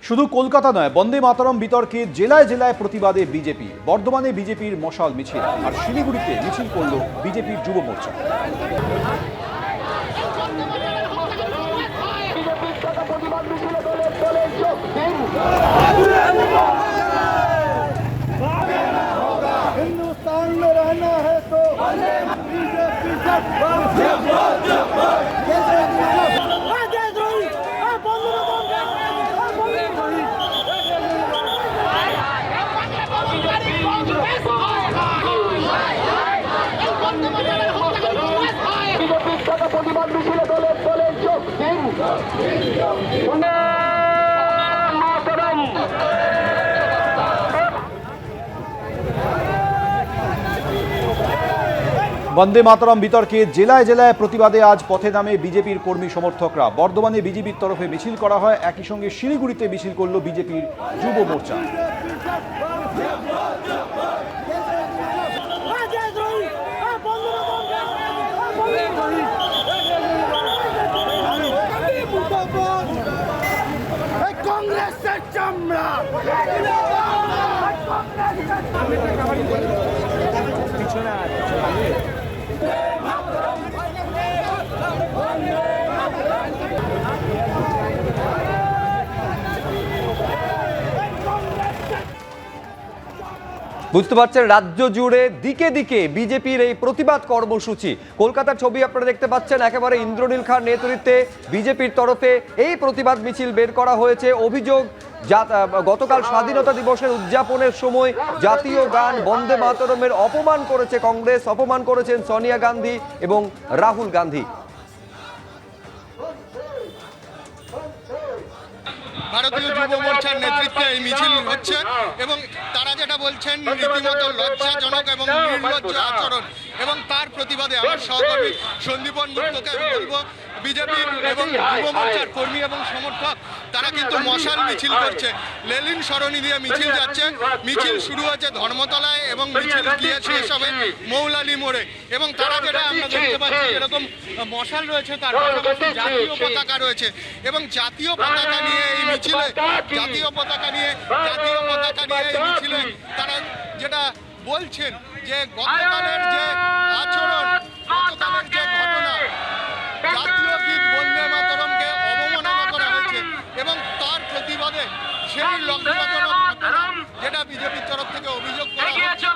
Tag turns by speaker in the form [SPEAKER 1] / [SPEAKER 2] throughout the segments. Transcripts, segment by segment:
[SPEAKER 1] শুধু কলকাতা নয়, বন্দে মাতরম বিতর্কে জেলায় জেলায় প্রতিবাদে বিজেপি। বর্ধমানে বিজেপির মশাল মিছিল, আর শিলিগুড়িতে মিছিল করল বিজেপির যুব মোর্চা।
[SPEAKER 2] हिंदुस्तान में रहना है तो बीजेपी প্রতিবাদ মিছিলে দলে দলে যোগ দিন।
[SPEAKER 1] বন্দে মাতরম বিতর্কে জেলায় জেলায় প্রতিবাদে আজ পথে নামে বিজেপির কর্মী সমর্থকরা। বর্ধমানে বিজেপির তরফে মিছিল করা হয়, একই সঙ্গে শিলিগুড়িতে মিছিল করল বিজেপির যুব মোর্চা।
[SPEAKER 2] কংগ্রেসের চামড়া
[SPEAKER 3] বুঝতে পারছেন, রাজ্য জুড়ে দিকে দিকে বিজেপির এই প্রতিবাদ কর্মসূচি। কলকাতার ছবি আপনারা দেখতে পাচ্ছেন, একেবারে ইন্দ্রনীল খান নেতৃত্বে বিজেপির তরফে এই প্রতিবাদ মিছিল বের করা হয়েছে। অভিযোগ, গতকাল স্বাধীনতা দিবসের উদযাপনের সময় জাতীয় গান বন্দে মাতরমের অপমান করেছে কংগ্রেস, অপমান করেছেন সোনিয়া গান্ধী এবং রাহুল গান্ধী।
[SPEAKER 4] ভারতীয় যুব মোর্চার নেতৃত্বে এই মিছিল হচ্ছে এবং তারা যেটা বলছেন রীতিমতো লজ্জাজনক এবং নির্লজ্জ আচরণ, এবং তার প্রতিবাদে আমার সহকর্মী সন্দীপন গুপ্তকে আমি বলবো, বিজেপি এবং যুব মোর্চার কর্মী এবং সমর্থক তারা কিন্তু মশাল মিছিল করছে। লেনিন সরণি দিয়ে মিছিল যাচ্ছে। মিছিল শুরু হয়েছে ধর্মতলায় এবং মিছিল গিয়ে শেষ হবে মৌলালি মোড়ে। এবং তারা যেটা আমরা দেখতে পাচ্ছি, এরকম মশাল রয়েছে, তার পাশাপাশি জাতীয় পতাকা রয়েছে এবং জাতীয় পতাকা নিয়ে এই মিছিলে এই মিছিলে তারা যেটা বলছেন যে গতকালের যে আচরণ, গতকালের যে ঘটনা, জাতীয় গীত বন্দে মাতরমকে অবমাননা করা হয়েছে এবং তার প্রতিবাদে সেই লজ্জাজনক ঘটনা যেটা বিজেপির তরফ থেকে অভিযোগ করা হচ্ছে,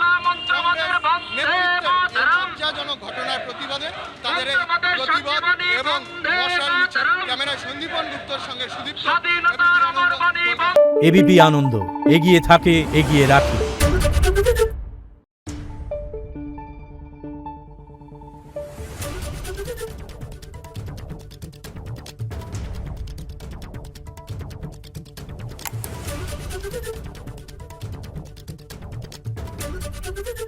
[SPEAKER 4] লজ্জাজনক ঘটনার প্রতিবাদে তাদের এই প্রতিবাদ এবং মশাল মিছিল। ক্যামেরায় সন্দীপন গুপ্তর সঙ্গে সুদীপ।
[SPEAKER 5] এবিপি আনন্দ, এগিয়ে থাকে, এগিয়ে রাখে।
[SPEAKER 6] Thank you.